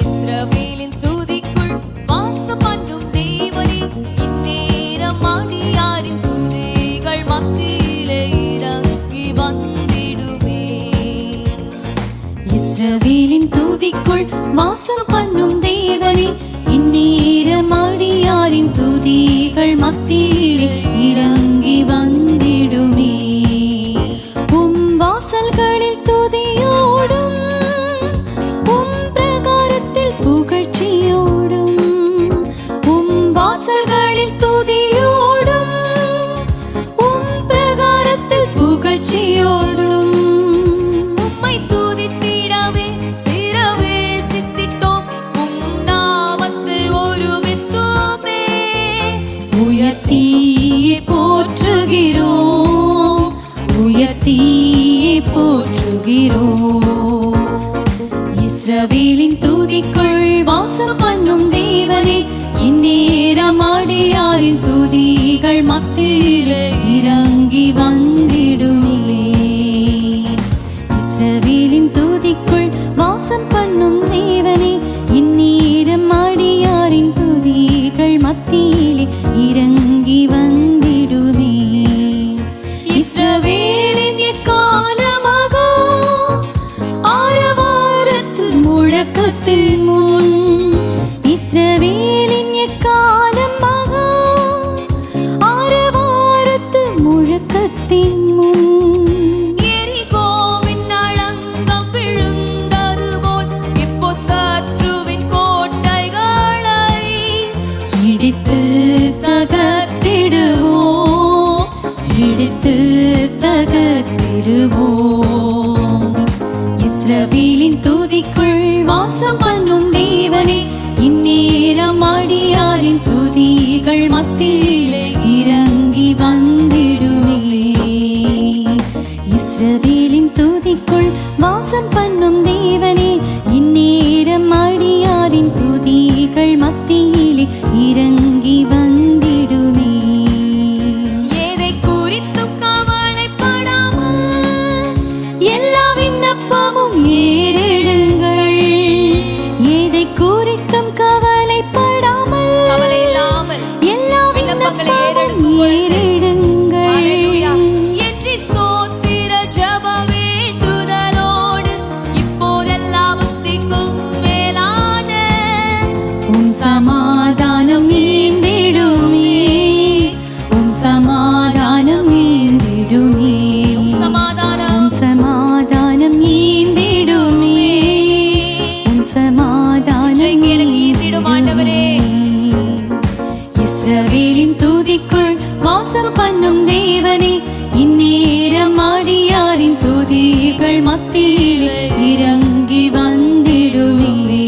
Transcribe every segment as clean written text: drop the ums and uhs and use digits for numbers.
இஸ்ரவேலின் துதிக்குள் வாசம் பண்ணும் தேவனே, இந்நேரம் அடியாரின் துதிகள் மத்தியிலே இறங்கி வந்திடுமே. இஸ்ரவேலின் துதிக்குள் வாசம் பண்ணும் தேவனே, இந்நேரம் அடியாரின் துதிகள் மத்தியிலே இறங்கி வந்திடுமே. உம் வாசல்களில் துதியோடும், உம் பிரகாரத்தில் புகழ்ச்சியோடும், உம் வாசல்களில் துதியோடும், உம் பிரகாரத்தில் புகழ்ச்சியோடும் உம்மை துதித்திடவே பிரவேசித்திட்டோம். உம் நாமத்தை ஒருமித்துமே உயர்த்தியே போற்றுகிறோம், உயர்த்தியே போற்றுகிறோம். இஸ்ரவேலின் துதிக்குள் வாசம் பண்ணும் தேவனே, இந்நேரம் அடியாரின் துதிகள் மத்தியிலே இறங்கி வந்திடுமே. இஸ்ரவேலின் துதிக்குள் வாசம் பண்ணும் தேவனே, இந்நேரம் அடியாரின் துதிகள் மத்தியிலே இறங்கி வந்திடுமே. இஸ்ரவேலின் எக்காலமகா ஆரவாரத்து முழக்கத்தின் முன், இஸ்ரவேலின் எக்காலமகா ஆரவாரத்து முழக்கத்தின் முன், எரிகோவின் அலங்கம் விழுந்தது போல் இப்போ சத்ருவின் கோட்டைகளை இடித்து தகர்த்திடுவோம், இடித்து தகர்த்திடுவோம். இஸ்ரவேலின் துதிக்குள் வாசம் பண்ணும் தேவனே, இந்நேரம் அடியாரின் துதிகள் மத்தியிலே இறங்கி வந்திடுமே. இஸ்ரவேலின் துதிக்குள் வாசம் பண்ணும் தேவனே, இந்நேரம் அடியாரின் துதிகள் மத்தியிலே இறங்கி வந்திடுமே. எதை குறித்தும் கவலைப்படாமல் எல்லா விண்ணப்பமும் ஏறெடுங்கள், எதை குறித்தும் கவலைப்படாமல் கவலை இல்லாமல் எல்லா விண்ணப்பங்களை ஏறெடுக்கும் ஏறெடுங்கள். என்று ஸ்தோத்திர ஜெப வேண்டுதலோடு இப்போதெல்லாம் புத்திக்கும் மேலான உம் சமாதானம் ஈந்திடுமே, உம் சமாதானம் ஈந்திடுமே, உம் சமாதானம் சமாதானம் ஈந்திடுமே, உம் சமாதானம் எனக்கு ஈந்திடும் ஆண்டவரே. இஸ்ரவேலின் துதிக்குள் வாசம் பண்ணும் தேவனே, இந்நேரம் அடியாரின் துதிகள் மத்தியிலே இறங்கி வந்திடுமே.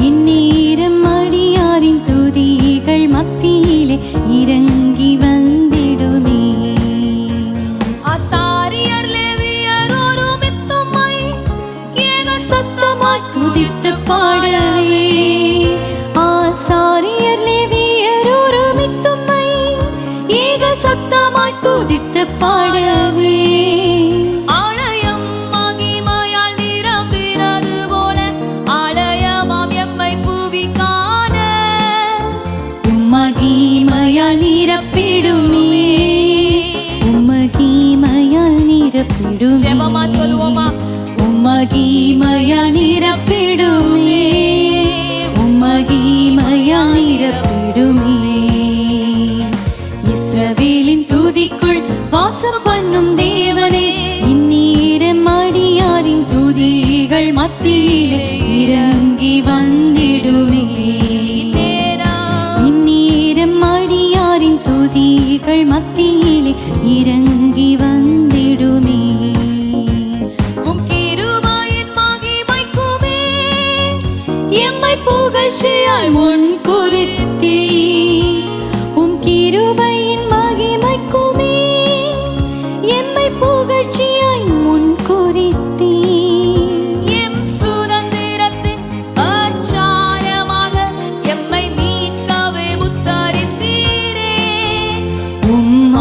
இந்நேரம் அடியாரின் துதிகள் மத்தியிலே இறங்கி வந்திடுமே. ஆசாரியர் லேவியர் ஒருமித்தும்மை ஏக சத்தமாய் துதித்து பாடவே, ஆசாரியர் லேவியர் ஒருமித்தும்மை ஏக சத்தமாய் துதித்து பாடவே. ஆலயம் மகிமையால் நிரம்பினது போல ஆலயமாம் எம்மை புவி காண உம் மகிமையால் நிரப்பிடுமே, உம் மகிமையால் நிரப்பிடுமே. ஜெபமா சொல்லுவோமா? உம் மகிமையால் நிரப்பிடுமே, உம் மகிமையால் நிரப்பிடுமே. இஸ்ரவேலின் துதிக்குள் வாசம் பண்ணும் தேவனே, இந்நேரம் அடியாரின் துதிகள் மத்தியிலே இறங்கி வந்திடுமே. இந்நேரம் அடியாரின் துதிகள் மத்தியிலே இறங்கி வந்திடுமே. உம் கிருபையின் மகிமைக்குமே எம்மை புகழ்ச்சியாய் முன் குறித்தீ, உம் கிருபையின் மகிமைக்குமே எம்மை புகழ்ச்சியாய் முன் குறித்தீ. எம் சுதந்திரத்தின் அச்சாரமாக எம்மை மீட்கவே முத்தரித்தீரே. உம்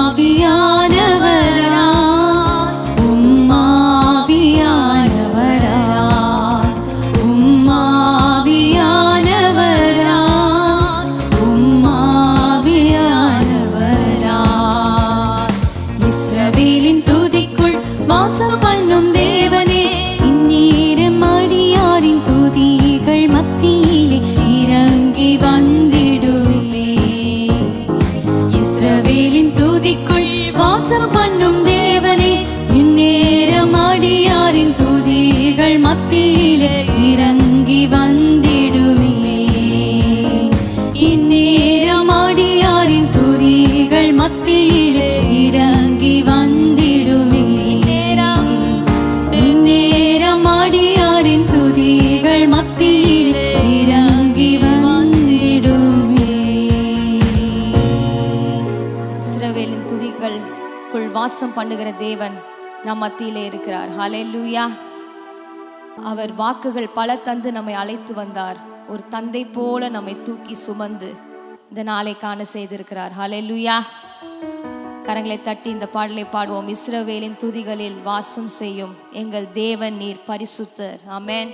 ஆவியானவரா, உம் ஆவியானவரா, மத்தியிலே இறங்கி வந்திடுமே. இந்நேரம் அடியாரின் துதிகள் மத்தியிலே இறங்கி வந்திடுமே. இந்நேரம் அடியாரின் துதிகள் மத்தியிலே இறங்கி வந்திடுமே. இஸ்ரவேலின் துதிகளுக்குள் வாசம் பண்ணுகிற தேவன் நம் மத்தியிலே இருக்கிறார். ஹல்லேலூயா. அவர் வாக்குகள் பல தந்து நம்மை அழைத்து வந்தார். ஒரு தந்தை போல நம்மை தூக்கி சுமந்து இந்த நாளை காண செய்திருக்கிறார். ஹல்லேலூயா. கரங்களை தட்டி இந்த பாடலை பாடுவோம். இஸ்ரவேலின் துதிகளில் வாசம் செய்யும் எங்கள் தேவன் நீர் பரிசுத்தர். ஆமென்.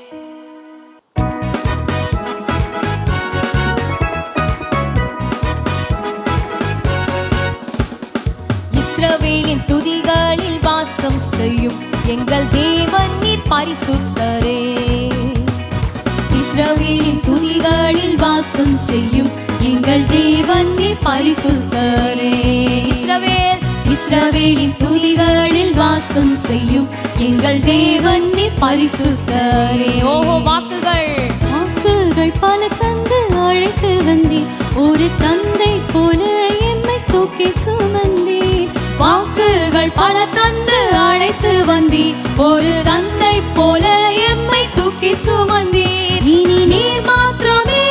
இஸ்ரவேலின் துதிகளில் வாசம் செய்யும் எங்கள் தேவன் நீர் பரிசுத்தரே. இஸ்ரவேலின் துதிகளில் வாசம் செய்யும் எங்கள் தேவன் நீர் பரிசுத்தரே. இஸ்ரவேலின் துதிகளில் வாசம் செய்யும் எங்கள் தேவன் நீர் பரிசுத்தரே. ஓஹோ, வாக்குகள் பல தந்து அழைத்து வந்தீர். ஒரு தந்தை போல எம்மை தூக்கி சுமந்தீர். வாக்குகள் பல தந்து அழைத்து வந்தீர். ஒரு தந்தை போல எம்மை தூக்கி சுமந்தீர். இனி நீர் மாத்திரமே,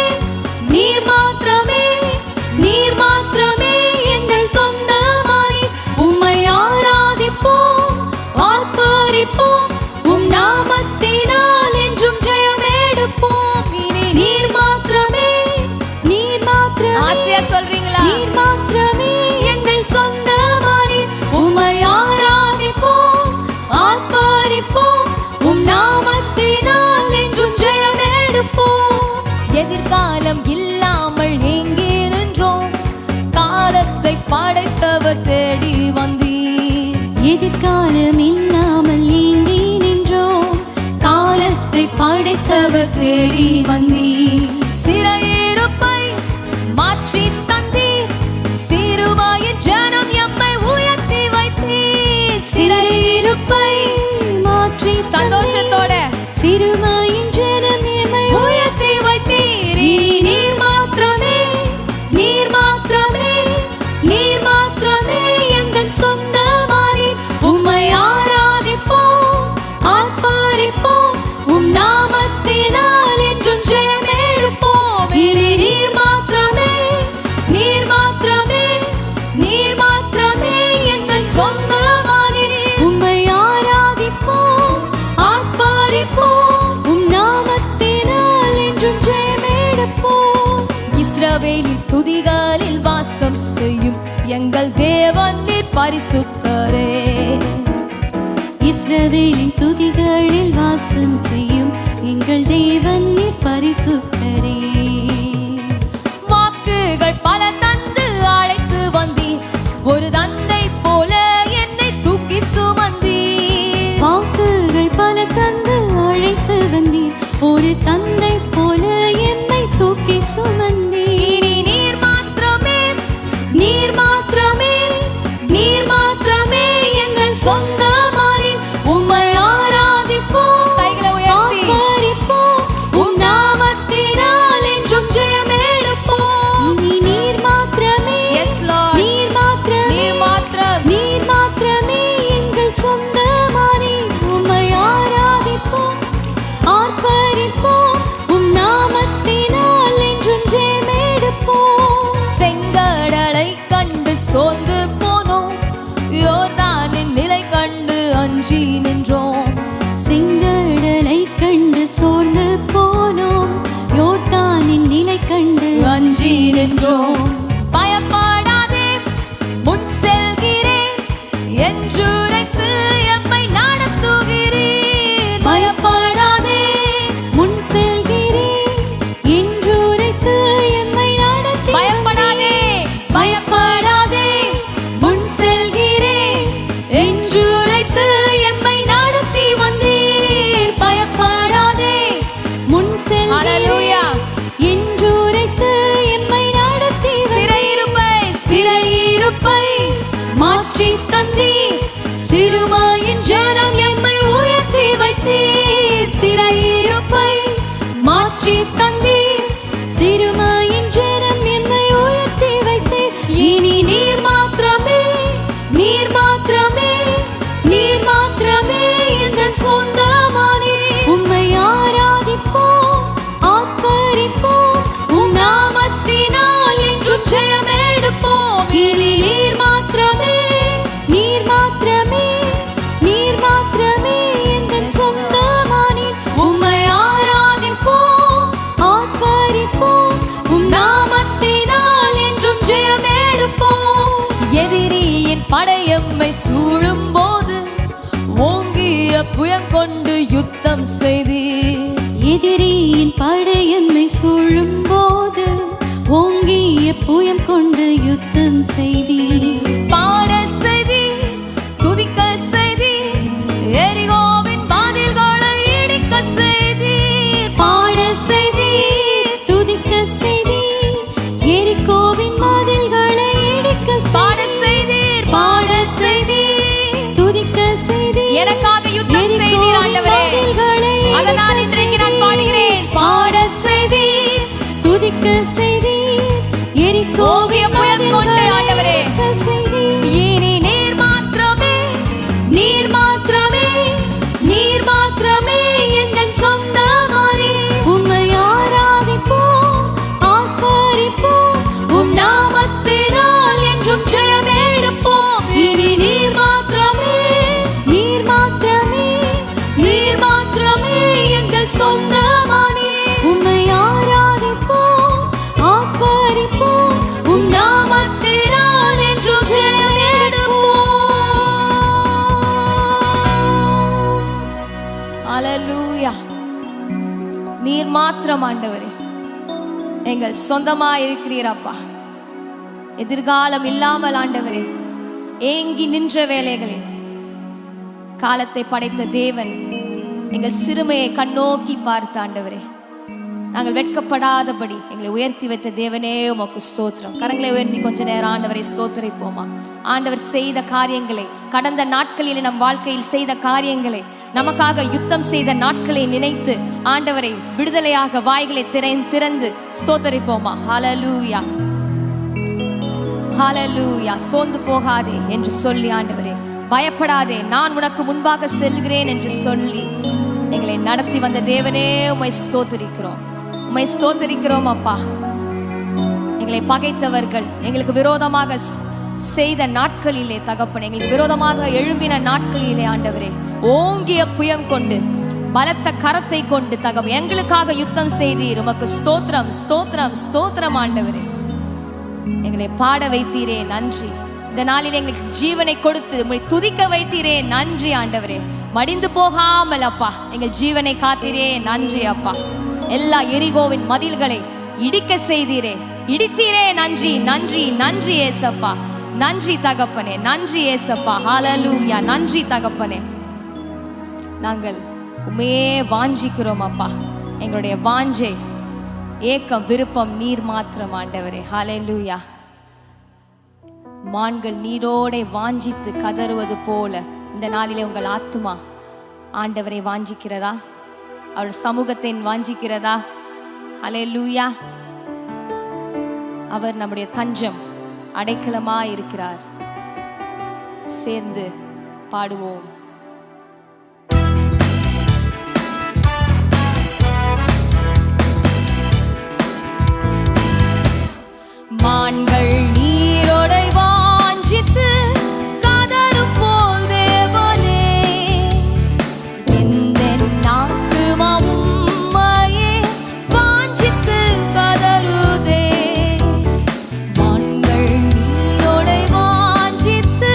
நீர் மாத்திரமே, நீர் மாத்திரமே எங்கள் சொந்தமானி. உம்மை ஆராதிப்போம், ஆர்ப்பரிப்போம், உம் நாமத்தினால் என்றும் ஜெயம் எடுப்போம். இனி நீர் மாத்திரமே, நீர் மாத்திரமே. ஆசையா சொல்றீங்களா? நீர் மாத்திரமே எங்கள் சொந்தமானி. உம்மை ஆராதிப்போம், ஆர்ப்பரிப்போம், உம் நாமத்தினால் என்றும் ஜெயம் எடுப்போம். எதிர்காலம் இல்லாமல் எங்கே நின்றோம், காலத்தை படைத்தவர் தேடி வந்தீர். எதிர்காலம் இல்லாமல் எங்கே நின்றோம், காலத்தை படைத்தவர் தேடி வந்தீர். சிறையிருப்பை மாற்றி தந்தீர். சிறுமாயின் ஜனம் எம்மை உயர்த்தி வைத்தீர். சிறையிருப்பை மாற்றி சந்தோஷத்தோட சிறுமாயின் ஜனம் எம்மை உயர்த்தி வைத்தீர். நீர் மாத்திரமே, நீர் மாத்திரமே, நீர் மாத்திரமே எங்கள் சொந்தமானி. உம்மை ஆராதிப்போம், ஆர்ப்பரிப்போம், உம் நாமத்தினால் என்றும் ஜெயம் எடுப்போம். நீர் மாத்திரமே, நீர் மாத்திரமே, நீர் மாத்திரமே எங்கள் சொந்தமானி. உம்மை ஆராதிப்போம், ஆர்ப்பரிப்போம், உம் நாமத்தினால் என்றும் ஜெயம் எடுப்போம். இஸ்ரவேலின் துதிகளில் வாசம் செய்யும் எங்கள் தேவன் நீர் பரிசுத்தரே. இஸ்ரவேலின் துதிகளில் வாசம் செய்யும் எங்கள் தேவன் நீர் பரிசுத்தரே. வாக்குகள் பல தந்து அழைத்து வந்தீர். ஒரு தந்தை போல என்னை தூக்கி சுமந்தீர். வாக்குகள் பல தந்து அழைத்து வந்தீர். ஒரு தந்தை போல எம்மை தூக்கி சுமந்தீர். இனி நீர் மாத்திரமே, நீர் மாத்திரமே, நீர் மாத்திரமே எங்கள் சொந்தமானி. உம்மை ஆராதிப்போம், கைகளை உயர்த்தி ஆர்ப்பரிப்போம், உம் நாமத்தினால் என்றும் ஜெயம் எடுப்போம். நீர் மாத்திரமே, எஸ் லார்ட், நீர் மாத்திரமே, நீர் மாத்திரம், நீர் மாத்திரமே எங்கள் சொந்தமானி. உம்மை ஆராதிப்போம், ஆர்ப்பரிப்போம், உம் நாமத்தினால் என்றும் ஜெயம் எடுப்போம். செங்கடலை கண்டு சோர்ந்து போனோம், யோர்தானின் நிலை கண்டு அஞ்சி நின்றோம். செங்கடலை கண்டு சோர்ந்து போனோம், யோர்தானின் நிலை கண்டு அஞ்சி நின்றோம். பயப்படாதே, முன் செல்கிறேன் என்றுரைத்து எம்மை நடத்துகிறீர். பயப்படாதே, முன் செல்கிறேன் என்றுரைத்து எம்மை நடத்தி. பயப்படாதே, பயப்படாதே, முன் செல்கிறேன் என்றுரைத்து எம்மை நடத்தி வந்தீர். பயப்படாதே, முன் செல்கிறேன் என்றுரைத்து எம்மை நடத்தி. சிறையிருப்பை, சிறையிருப்பை மாற்றி தந்தீர். சிறுமாயின் ஜனம் எம்மை உயர்த்தி வைத்தீர். சிறையிருப்பை மாற்றி தந்தீர். சிறுமையின் ஜனம் என்னை உயர்த்தி வைத்தீர். இனி நீர் மாத்திரமே, நீர் மாத்திரமே, நீர் மாத்திரமே எங்கள் சொந்தமானே. உம்மை ஆராதிப்போம், ஆர்ப்பரிப்போம், உம் நாமத்தினால் என்றும் ஜெயமெடுப்போம். இனி நீர் மாத்திரமே, நீர் மாத்திரமே, நீர் மாத்திரமே எங்கள் சொந்தமானே. உம்மை ஆராதிப்போம், ஆர்ப்பரிப்போம், உம் நாமத்தினால் என்றும் ஜெயமெடுப்போம். எதிரியின் படையம்மை சூழும் போது ஓங்கிய புயம் கொண்டு யுத்தம் செய்தீர். எதிரியின் படையம்மை சூழும் போது ஓங்கிய புயம் கொண்டு யுத்தம் செய்தீர். பாட செய்தீர், துதிக்க செய்தீர், எரிகோவின் வாதில்களை இடிக்க செய்தீர். பாட செய்தீர், துதிக்க செய்தீர், எரிகோவின் வாதில்களை இடிக்க பாட செய்தீர். பாட செய்தீர், துதிக்க செய்தீர், எனக்காக யுத்தம் செய்தீர் ஆண்டவரே. அதனால் இன்றைக்கு நான் பாடுகிறேன். பாட செய்தீர், துதிக்க செய்தீர், எரிகோவிய புயம் கொண்டு ஆண்டவரே. இனி நீர் மாத்திரமே, நீர் மாத்திரமே, நீர் மாத்திரமே எங்கள் சொந்தமானே. உம்மை ஆராதிப்போம், ஆர்ப்பரிப்போம், உம் நாமத்தினால் என்றும் ஜெயமெடுப்போம். இனி நீர் மாத்திரமே, நீர் மாத்திரமே, நீர் மாத்திரமே எங்கள் சொந்தமானே. உம்மை ஆராதிப்போம், ஆர்ப்பரிப்போம், உம் நாமத்தினால் என்றும் ஜெயமெடுப்போம். அல்லேலூயா. நீர் மாத்திரம் ஆண்டவரே எங்கள் சொந்தமா இருக்கிறீர் அப்பா. எதிர்காலம் இல்லாமல் ஆண்டவரே ஏங்கி நின்ற வேளைகளில் காலத்தை படைத்த தேவன் எங்கள் சிறுமையை கண்ணோக்கி பார்த்த ஆண்டவரே, நாங்கள் வெட்கப்படாதபடி எங்களை உயர்த்தி வைத்த தேவனே உமக்கு ஸ்தோத்திரம். கரங்களை உயர்த்தி கொஞ்ச நேரம் ஆண்டவரை ஸ்தோத்திரிப்போமா. ஆண்டவர் செய்த காரியங்களை, கடந்த நாட்களில் நம் வாழ்க்கையில் செய்த காரியங்களை, நமக்காக யுத்தம் செய்த நாட்களை நினைத்து ஆண்டவரை விடுதலையாக வாய்களை திறந்து ஸ்தோத்திரிப்போமா. ஹல்லேலூயா, ஹல்லேலூயா. சோர்ந்து போகாதே என்று சொல்லி ஆண்டவரே, பயப்படாதே நான் உனக்கு முன்பாக செல்கிறேன் என்று சொல்லி எங்களை நடத்தி வந்த தேவனே உம்மை ஸ்தோத்திரிக்கிறோம், உம்மை ஸ்தோத்திரிக்கிறோம் அப்பா. எங்களை பகைத்தவர்கள் எங்களுக்கு விரோதமாக செய்த நாட்களிலே தகப்பனே, எங்களுக்கு விரோதமாக எழும்பின நாட்களிலே ஆண்டவரே ஓங்கிய புயம் கொண்டு பலத்த கரத்தை கொண்டு தகப்பனே எங்களுக்காக யுத்தம் செய்தீர். உமக்கு ஸ்தோத்திரம், ஸ்தோத்திரம், ஸ்தோத்திரம் ஆண்டவரே. எங்களை பாட வைத்தீரே நன்றி. இந்த நாளில் எங்களுக்கு ஜீவனை கொடுத்து உம்மை துதிக்க வைத்தீரே நன்றி ஆண்டவரே. மடிந்து போகாமல் அப்பா எங்கள் ஜீவனை காத்தீரே நன்றி அப்பா. எல்லா எரிகோவின் மதில்களை இடிக்க செய்தீரே, இடித்தீரே நன்றி, நன்றி, நன்றி ஏசப்பா. நன்றி தகப்பனே, நன்றி ஏசப்பா. ஹல்லேலூயா. நன்றி தகப்பனே. நாங்கள் உம்மையே வாஞ்சிக்கிறோம் அப்பா. எங்களுடைய வாஞ்சை, ஏக்கம், விருப்பம் நீர் மாத்திரம் ஆண்டவரே. ஹல்லேலூயா. மான்கள் நீரோடை வாஞ்சித்து கதறுவது போல இந்த நாளிலே உங்கள் ஆத்துமா ஆண்டவரை வாஞ்சிக்கிறதா? அவர் சமூகத்தை வாஞ்சிக்கிறதா? ஹல்லேலூயா. அவர் நம்முடைய தஞ்சம், அடைக்கலமா இருக்கிறார். சேர்ந்து பாடுவோம். மான்கள் நீரோடை வாஞ்சித்து கதறும் போல் தேவனே, எந்த நாக்குமா உம்மையே வாஞ்சித்து கதறுதே. மான்கள் நீரோடை வாஞ்சித்து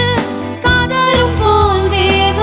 கதறும் போல் தேவனே,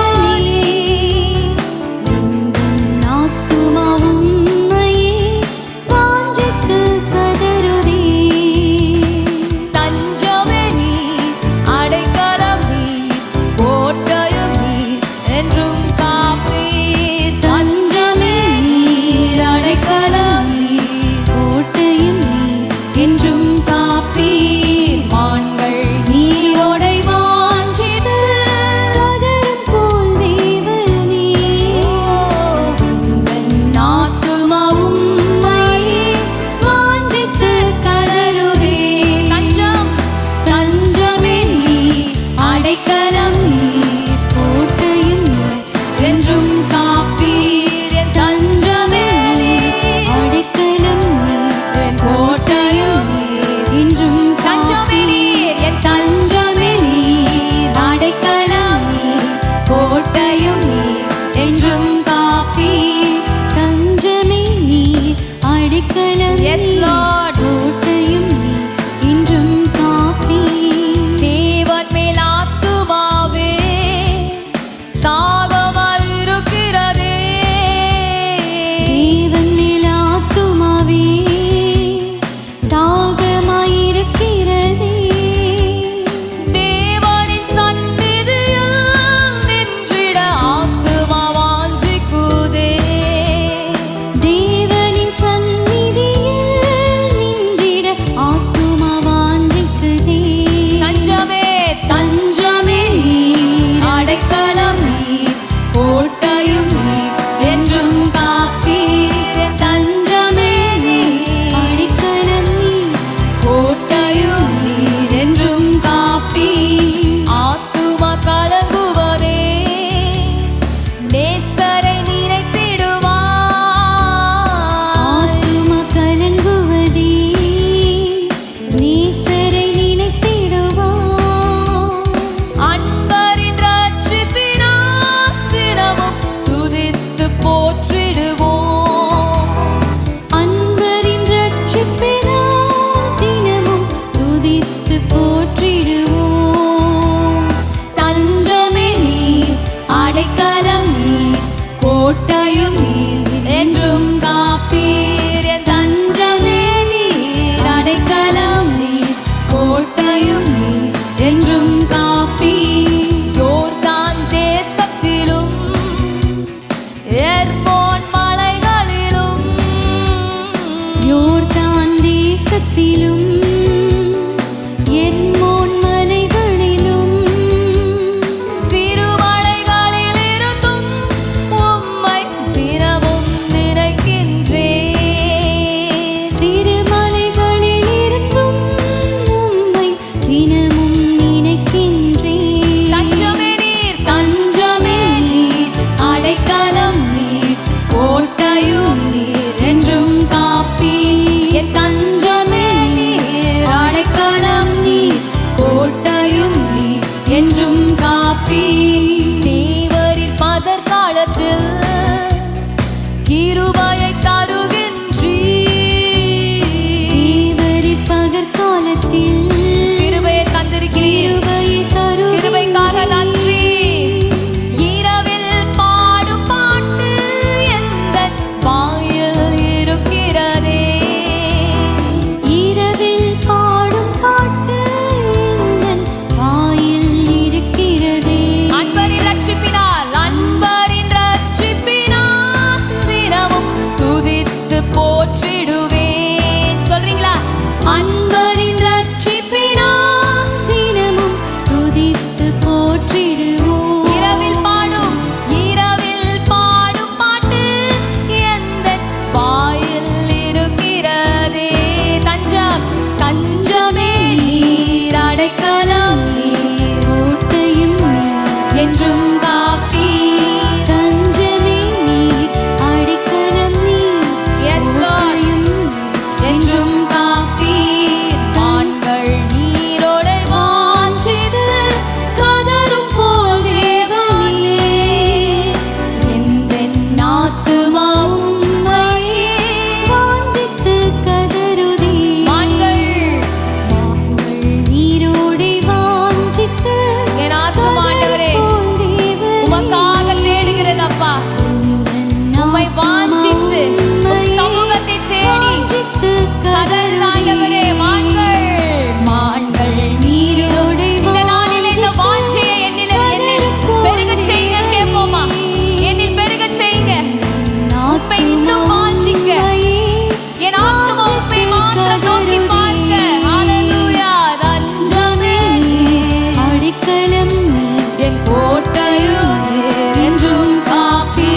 துதித்து போற்றிடுவேன். சொல்றீங்களா? அன்பரின் ரட்சிப்பினால் தினமும் துதித்து போற்றிடுவோம். இரவில் பாடும் பாட்டு எந்த வாயில் இருக்கிறதே. தஞ்சமே நீர், அடைக்கலம் கோட்டையும் என்றும் காப்பி. தஞ்சமே நீர், அடைக்கலம் நீர், எஸ் லார்ட், என்றும் காப்பி. மான்கள் நீரோடை வாஞ்சித்து கதரும் போல் தேவனே, எந்தென் ஆத்துமா உம்மையே வாஞ்சித்து கதறுதே. மான்கள் நீரோடை வாஞ்சித்து என் ஆத்துமா ஆண்டவரே உமக்காக தேடுகிறதப்பா. உம்மை வாஞ்சித்து உம் சமூகத்தை தேடி கதறு ஆண்டவரே. மான்கள் நீரோடை இந்த நாளில் இந்த வாஞ்சையை என்னில் பெருகச் செய்யுங்க. கேட்போமா? என்னில் பெருகச் செய்யுங்க. உம்மை இன்னும் வாஞ்சிக்க, என் ஆத்துமா உம்மை மாத்திரம் நோக்கி பார்க்க. ஹல்லேலூயா. தஞ்சமே நீர், அடைக்கலம் நீர், என் கோட்டையும் நீர், என்றும் காப்பி.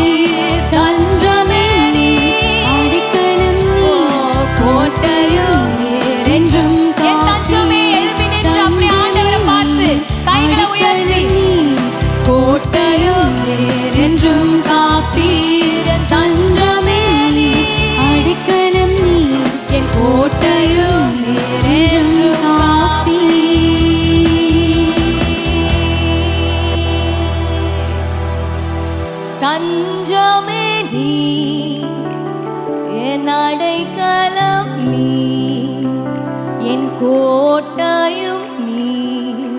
தஞ்சமே நீர், அடைக்கலம் ஓ நீர், கோட்டையும் நீர், என்றும் என் தஞ்சமே. எழுப்பி நின்று அப்படி ஆண்டவரை பார்த்து கைகளை உயர்த்தி, கோட்டையும் நீர், என்றும் காப்பீர். என் தஞ்சமே நீர், அடைக்கலம் நீர், என் கோட்டையும் நீர், என்றும் காப்பீர். தஞ்சமே நீர், என் அடைக்கலம் நீர், என் கோட்டையும் நீர்,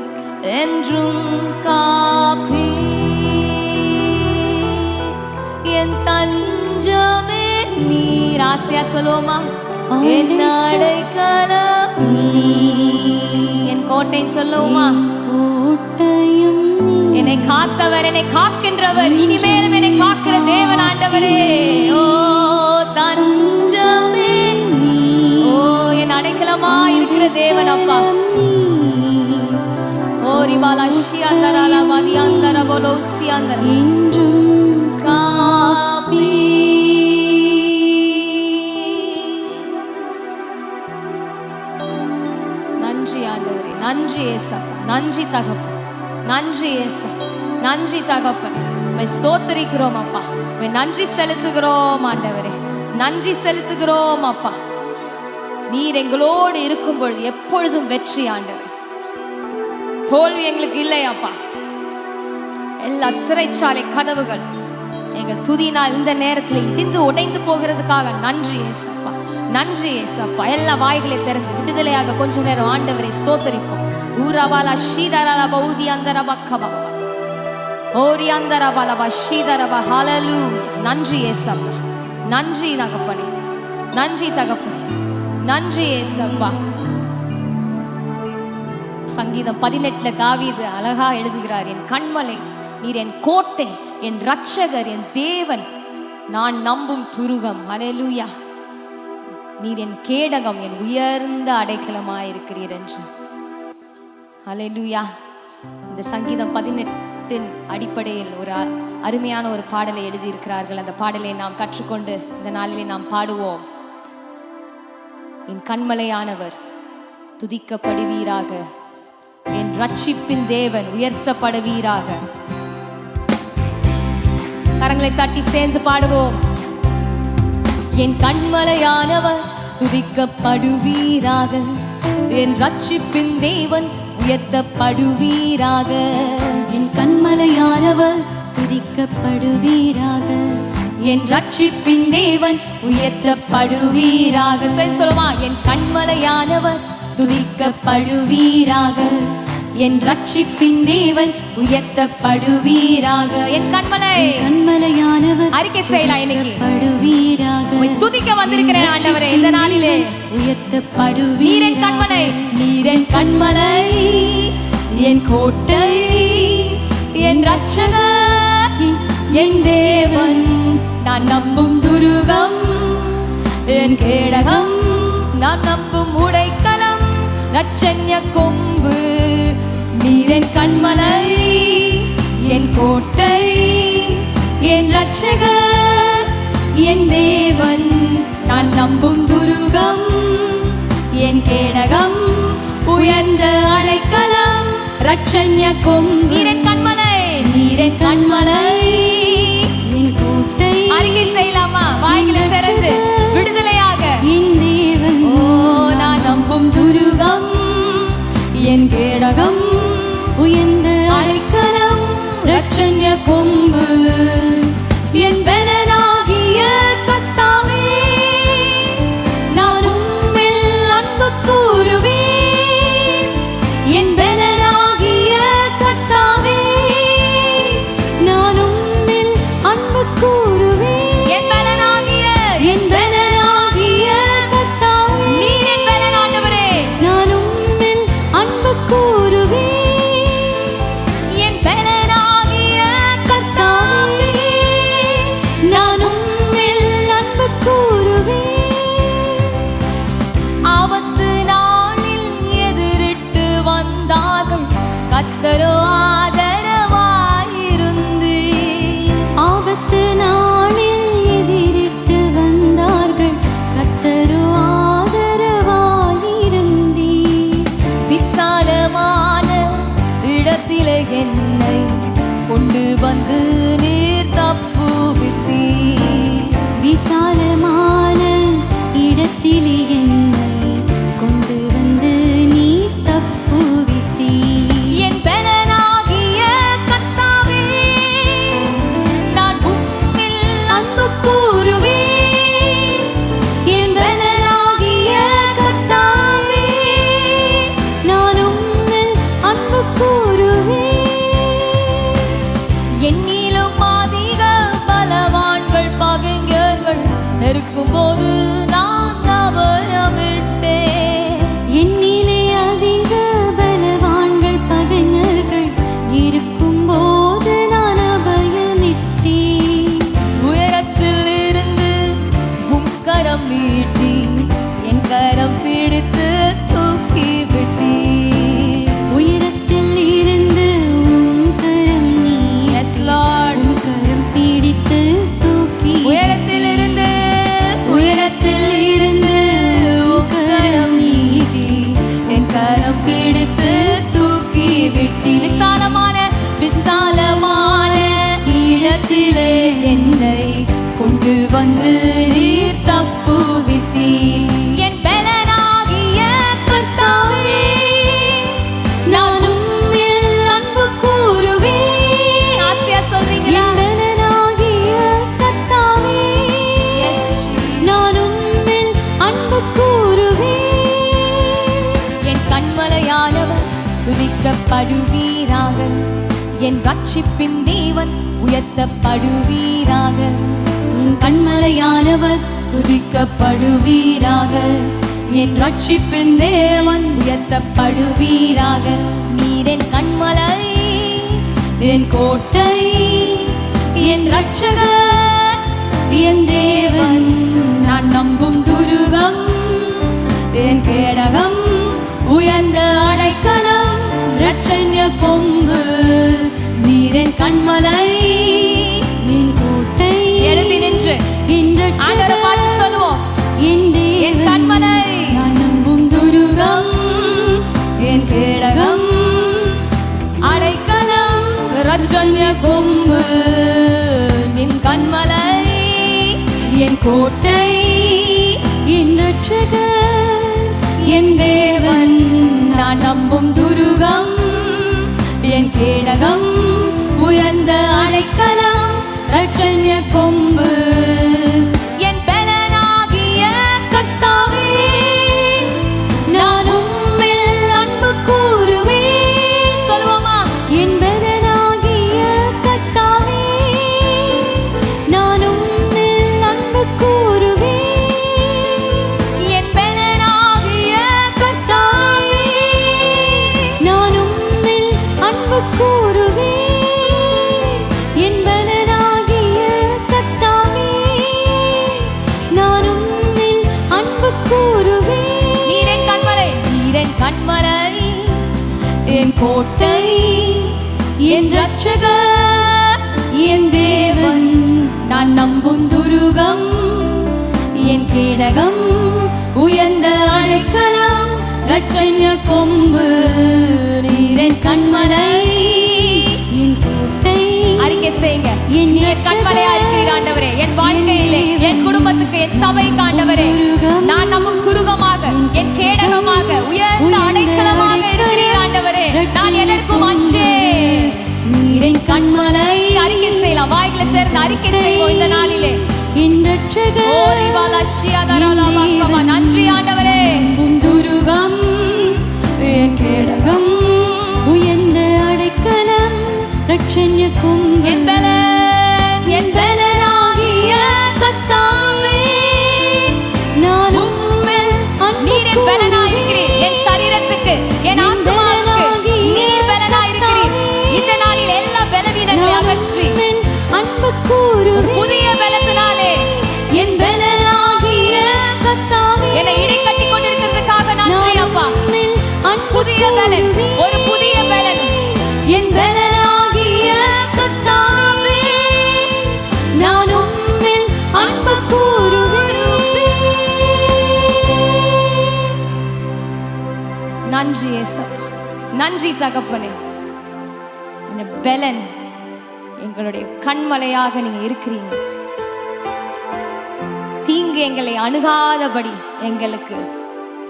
என்றும் காப்பீர். என் தஞ்சமே நீர். ஆசையா சொல்லுவோமா? என் அடைக்கலம் நீர், என் கோட்டைன்னு சொல்லுவோமா? கோட்டையும் நீர், என்னை காத்தவர், என்னை காக்கின்றவர், இனிமேலும் என்னை காக்கிற தேவன் ஆண்டவரே. ஓ தஞ்சமே நீர், ஓ என் அடைக்கலமா இருக்கிற தேவன் அப்பா. ஓ ரிபாலா ஷியாந்தரால மதியாந்தர போலோ சியாந்தர என்றும் காப்பி. நன்றி ஆண்டவரே, நன்றி ஏசப்பா, நன்றி தகப்பன், நன்றி ஏசா, நன்றி தகப்பன். உம்மை ஸ்தோத்திரிக்கிறோம் அப்பா, உம்மை நன்றி செலுத்துகிறோம் ஆண்டவரே, நன்றி செலுத்துகிறோம் அப்பா. நீர் எங்களோடு இருக்கும் பொழுது எப்பொழுதும் வெற்றி ஆண்டவர். தோல்வி எங்களுக்கு இல்லை அப்பா. எல்லா சிறைச்சாலை கதவுகள் எங்கள் துதினால் இந்த நேரத்தில் இடிந்து உடைந்து போகிறதுக்காக நன்றி ஏசப்பா, நன்றி ஏசப்பா. எல்லா வாய்களை திறந்து விடுதலையாக கொஞ்ச நேரம் ஆண்டவரை ஸ்தோத்தரிப்போம். ஊரபாலா ஷீதரல பௌதி அந்தரபா கபபா ஓரி அந்தரபாலபா ஷீதரபா. ஹல்லேலூயா. நன்றி ஏசப்பா, நன்றி தகப்பனே, நன்றி தகப்பனே, நன்றி ஏசப்பா. சங்கீதம் 18 தாவீது அழகா எழுதுகிறார், என் கண்மலை நீர், என் கோட்டை, என் இரட்சகர், என் தேவன், நான் நம்பும் துருகம். ஹல்லேலூயா. நீர் என் கேடகம், என் உயர்ந்த அடைக்கலமாயிருக்கிறீர் என்று. ஹல்லேலூயா. இந்த சங்கீதம் 18 அடிப்படையில் ஒரு அருமையான ஒரு பாடலை எழுதியிருக்கிறார்கள். அந்த பாடலை நாம் கற்றுக்கொண்டு இந்த நாளிலே நாம் பாடுவோம். என் கண்மலையானவர் துதிக்கப்படுவீராக, என் ரட்சிப்பின் தேவன் உயர்த்தப்படுவீராக. கரங்களை தட்டி சேர்ந்து பாடுவோம். என் கண்மலையானவர் துதிக்கப்படுவீராக, என் ரட்சிப்பின் தேவன் உயர்த்தப்படுவீராக. என் கண்மலையானவர் துதிக்கப்படுவீராக, என் ரட்சிப்பின் தேவன் உயர்த்தப்படுவீராக. சொல்லுமா? என் கண்மலையானவர் துதிக்கப்படுவீராக, என் ரட்சிப்பின் தேவன் உயர்த்தப்படுவீராக. என் கண்மலையானவர் அறிக்கை செய்யலாம். இன்னைக்கு துதிக்க வந்திருக்கிறேன் ஆண்டவரே. இந்த நாளிலே உயர்த்தப்படுவீர். நீரின் கண்மலை, நீரின் கண்மலை, என் கோட்டை, என் ரட்சகர், என் தேவன், நான் நம்பும் துருகம், என் கேடகம், நான் நம்பும் உடைக்கலம், ரட்சண்ய கொம்பு. நீர் என் கண்மலை, என் கோட்டை, என் ரட்சகர், என் தேவன். நான் நம்பும் துருகம், என் கேடகம், உயர்ந்த அடைக்கலம், ரட்சண்ய கொம்பு. நீர் என் கண்மலை, நீர் என் கண்மலை, என் கோட்டை. அறிக்கை செய்யலாமா? வாய்களை திறந்து விடுதலையாக. என் தேவன். ஓ, நான் நம்பும் துருகம், என் கேடகம், உயர்ந்த அடைக்கலம், ரட்சண்ய கொம்பு. என் பலனாகிய கர்த்தாவே, நான் உம்மில் அன்பு கூறுவேன். என் பலனாகிய கர்த்தாவே, நான் உம்மில் அன்பு கூறுவேன். என் பலனாகிய, என் பலனாகிய கர்த்தாவே, நீர் என் பலன் ஆண்டவரே. நான் உம்மில் அன்பு கூறுவேன். என் பலனாகிய கர்த்தாவே, நான் உம்மில் அன்பு கூறுவேன். ஆபத்து நாளில் எதிரிட்டு வந்தார்கள், கர்த்தரோ ஆதரவாயிருந்து. ஆபத்து நாளில் எதிரிட்டு வந்தார்கள், கர்த்தரோ ஆதரவாயிருந்தீர். விசாலமான இடத்திலே என்னை கொண்டு வந்து நீர் தப்புவித்தீர். விசாலமான இடத்திலே என்னை கொண்டு வந்து நீர் தப்புவித்தீர். என் பலனாகிய கர்த்தாவே, நான் உம்மில் அன்பு கூறுவேன். என் பலனாகிய கர்த்தாவே, நான் உம்மில் அன்பு கூறுவேன். என்னிலும் அதிக பலவான்கள் பகைஞர்கள் நெருக்கும் போது நான் அபயமிட்டேன். என்னிலே அதிக பலவான்கள் பகைஞர்கள் இருக்கும்போது நான் அபயமிட்டேன். உயரத்தில் இருந்து உம் கரம் நீட்டி என் கரம் பிடித்து தூக்கி விட்டீர். உயரத்தில் இருந்து உம் கரம் நீட்டி Yes, Lord. உம் கரம் பிடித்து தூக்கி உயரத்தில் இருந்து உம் கரம் நீட்டி என் கரம் பிடித்து தூக்கி விட்டி. விசாலமான இடத்திலே என்னை கொண்டு வந்து நீர் தப்புவித்தீர். என் பலனாகிய கர்த்தாவே, நான் உம்மில் அன்பு கூறுவேன். ஆசையா சொல்றீங்களா? என் பலனாகிய கர்த்தாவே, Yes, நான் உம்மில் அன்பு கூறுவேன். என் கண்மலையானவர் துதிக்கப்படுவீராக, என் ரட்சிப்பின் தேவன் உயர்த்தப்படுவீராக. என் கண்மலையானவர் துதிக்கப்படுவீராக, என் ரட்சிப்பின் தேவன் உயர்த்தப்படுவீராக. நீர் என் கண்மலை, என் கோட்டை, என் ரட்சகர், என் தேவன். நான் நம்பும் துருகம், என் கேடகம், உயர்ந்த அடைக்கலம், ரட்சண்ய கொம்பு. நீர் என் கண்மலை, என் கோட்டை, எழுப்பி நின்று என் ஆண்டவரை ரட்சகர், பார்த்து சொல்லுவோம். என் என் தேவன். கண்மலை, நான் நம்பும் துருகம், என் கேடகம், அடைக்கலம், ரட்சண்ய கொம்பு. நின் கண்மலை, என் கோட்டை, என் ரட்சகர், என் தேவன். நான் நம்பும் துருகம், என் கேடகம், உயர்ந்த அடைக்கலம், ரட்சண்ய கொம்பு. என் பலனாகிய கர்த்தாவே, நான் உம்மில் அன்பு கூறுவேன். சொல்லுவோமா? என் பலனாகிய கர்த்தாவே, நான் உம்மில் அன்பு கூறுவேன். என் பலனாகிய கர்த்தாவே, நான் உம்மில் அன்பு கூறுவேன். என் பலனாகிய கர்த்தாவே, கோட்டை, என் ரட்சகர், என் தேவன், நான் நம்பும் துருகம், என் கேடகம், உயர்ந்த அடைக்கலம், ரட்சண்ய கொம்பு, நீரின் கண்மலை, என் கோட்டை. அறிக்கை செய்யுங்க. நீர் கண்மலையா இருக்கிறீர் ஆண்டவரே. என் வாழ்க்கையிலே, என் குடும்பத்துக்கு, என் சபைக்கு ஆண்டவரே, நான் நம்பும் துருகமாக, என் கேடகமாக, உயர்ந்த அடைக்கலமாக இருக்கிறீர் ஆண்டவரே. நான் எதற்கும் அஞ்சேன். நீரின் கண்மலை. அறிக்கை செய்யலாம். வாய்களை திறந்து அறிக்கை செய்வோம் இந்த நாளிலே. என் ரட்சகர், நன்றி ஆண்டவரே. துருகம், என் கேடகம், உயர்ந்த அடைக்கலம், ரட்சண்ய கொம்பு, என் பலன், என் பலனாகிய கர்த்தாவே, நான் உம்மில் நீர் என் பலனாயிருக்கிறீர். என் சரீரத்துக்கு, என் ஆத்மாவுக்கு நீர் பலனாயிருக்கிறீர். இந்த நாளில் எல்லா பலவீனங்களை அகற்றி அன்பு கூறுவேன். புதிய பலத்தினாலே என் பலனாகிய கர்த்தாவே, என்னை இடை கட்டி கொண்டிருக்கிறதுக்காக நன்றி அப்பா. புதிய பலன், ஒரு புதிய பலன், என் பலனாகிய கர்த்தாவே, நான் உம்மில் அன்பு கூறுவேன். நன்றி ஏசப்பா, நன்றி தகப்பனே. இந்த பலன் எங்களுடைய கண்மலையாக நீங்க இருக்கிறீங்க. தீங்கு எங்களை அணுகாதபடி எங்களுக்கு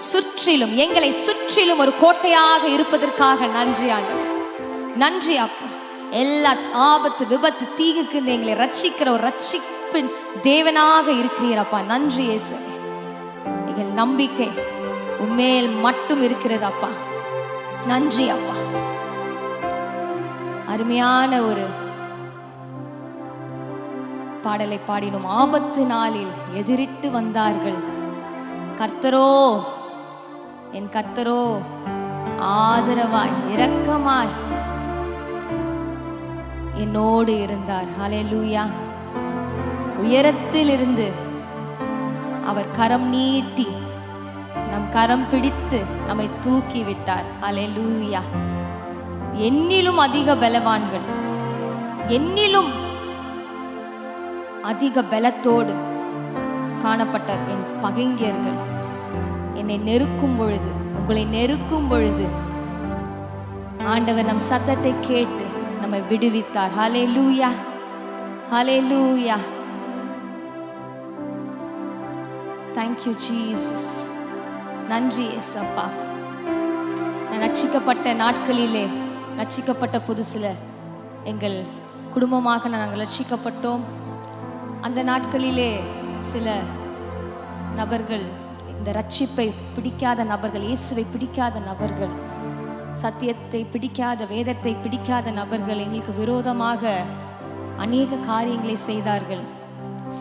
சுற்றிலும், எங்களை சுற்றிலும் ஒரு கோட்டையாக இருப்பதற்காக நன்றி ஆண்டவரே. நன்றி அப்பா. எல்லா ஆபத்து, விபத்து, தீங்குக்கு எங்களை ரட்சிக்கிற ஒரு ரட்சிப்பின் தேவனாக இருக்கிறீரப்பா. நன்றி இயேசுவே. எங்கள் நம்பிக்கை உம்மேல் மட்டும் இருக்கிறது அப்பா. நன்றி அப்பா. அருமையான ஒரு பாடலை பாடினோம். ஆபத்து நாளில் எதிரிட்டு வந்தார்கள், கர்த்தரோ, என் கர்த்தரோ ஆதரவாய் இரக்கமாய் என்னோடு இருந்தார். ஹல்லேலூயா. உயரத்தில் இருந்து அவர் கரம் நீட்டி நம் கரம் பிடித்து நம்மை தூக்கி விட்டார். ஹல்லேலூயா. என்னிலும் அதிக பலவான்கள், என்னிலும் அதிக பலத்தோடு காணப்பட்ட என் பகைஞர்கள் என்னை நெருக்கும் பொழுது, உங்களை நெருக்கும் பொழுது ஆண்டவர் நம் சத்தத்தை கேட்டு நம்மை விடுவித்தார். ஹல்லேலூயா, ஹல்லேலூயா. Thank you Jesus. நன்றி இயேசப்பா. நான் ரட்சிக்கப்பட்ட நாட்களிலே, ரட்சிக்கப்பட்ட புதுசுல எங்கள் குடும்பமாக நாங்கள் ரட்சிக்கப்பட்டோம். அந்த நாட்களிலே சில நபர்கள், இந்த ரட்சிப்பை பிடிக்காத நபர்கள், இயேசுவை பிடிக்காத நபர்கள், சத்தியத்தை பிடிக்காத, வேதத்தை பிடிக்காத நபர்கள் எங்களுக்கு விரோதமாக அநேக காரியங்களை செய்தார்கள்,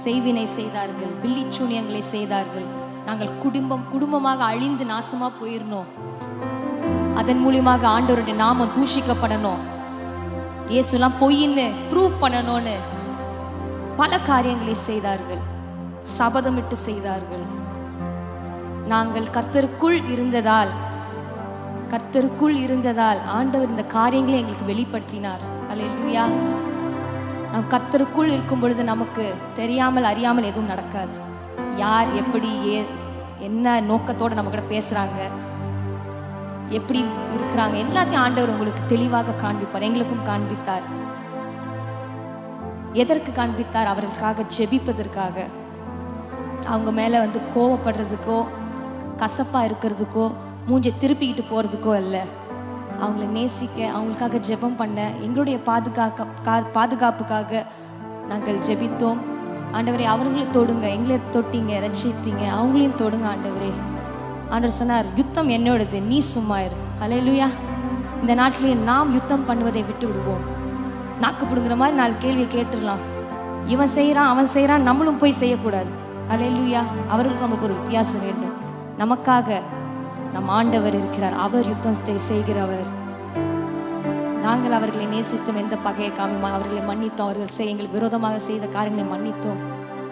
செய்வினை செய்தார்கள், பில்லிச்சூனியங்களை செய்தார்கள். நாங்கள் குடும்பமாக அழிந்து நாசமா போயிருந்தோம். அதன் மூலியமாக ஆண்டவருடைய நாமம் தூஷிக்கப்படணும், இயேசுலாம் பொய்ன்னு ப்ரூவ் பண்ணணும்னு பல காரியங்களை செய்தார்கள், சபதமிட்டு செய்தார்கள். நாங்கள் கர்த்தருக்குள் இருந்ததால் ஆண்டவர் இந்த காரியங்களை எங்களுக்கு வெளிப்படுத்தினார். அல்லேலூயா. நாம் கர்த்தருக்குள் இருக்கும் பொழுது நமக்கு தெரியாமல் அறியாமல் எதுவும் நடக்காது. யார் எப்படி என்ன நோக்கத்தோடு நம்ம கூட பேசுறாங்க, எப்படி இருக்கிறாங்க, எல்லாத்தையும் ஆண்டவர் உங்களுக்கு தெளிவாக காண்பிப்பார். எங்களுக்கும் காண்பித்தார். எதற்கு காண்பித்தார்? அவர்களுக்காக ஜெபிப்பதற்காக. அவங்க மேல கோவப்படுறதுக்கோ, கசப்பா இருக்கிறதுக்கோ, மூஞ்சை திருப்பிக்கிட்டு போறதுக்கோ அல்ல. அவங்கள நேசிக்க, அவங்களுக்காக ஜெபம் பண்ண, எங்களுடைய பாதுகாப்புக்காக நாங்கள் ஜெபித்தோம். ஆண்டவரே, அவர்களையும் தொடுங்க, எங்களை தொட்டீங்க, ரட்சித்தீங்க, அவங்களையும் தொடுங்க ஆண்டவரே. ஆண்டவர் சொன்னார், யுத்தம் என்னோடது, நீ சும்மா இரு. ஹல்லேலூயா. இந்த நாட்டிலே நாம் யுத்தம் பண்ணுவதை விட்டு விடுவோம். நாக்கு பிடுங்குற மாதிரி 4 கேள்வியை கேட்டுடலாம். இவன் செய்கிறான், அவன் செய்கிறான், நம்மளும் போய் செய்யக்கூடாது. ஹல்லேலூயா. அவர்களுக்கு நம்மளுக்கு ஒரு வித்தியாசம் வேண்டும். நமக்காக நம் ஆண்டவர் இருக்கிறார். அவர் யுத்தத்தை செய்கிறவர். நாங்கள் அவர்களை நேசித்தோம், எந்த பகையை காமிமா அவர்களை மன்னித்தோம், அவர்கள் எங்களுக்கு விரோதமாக செய்த காரியங்களை மன்னித்தோம்.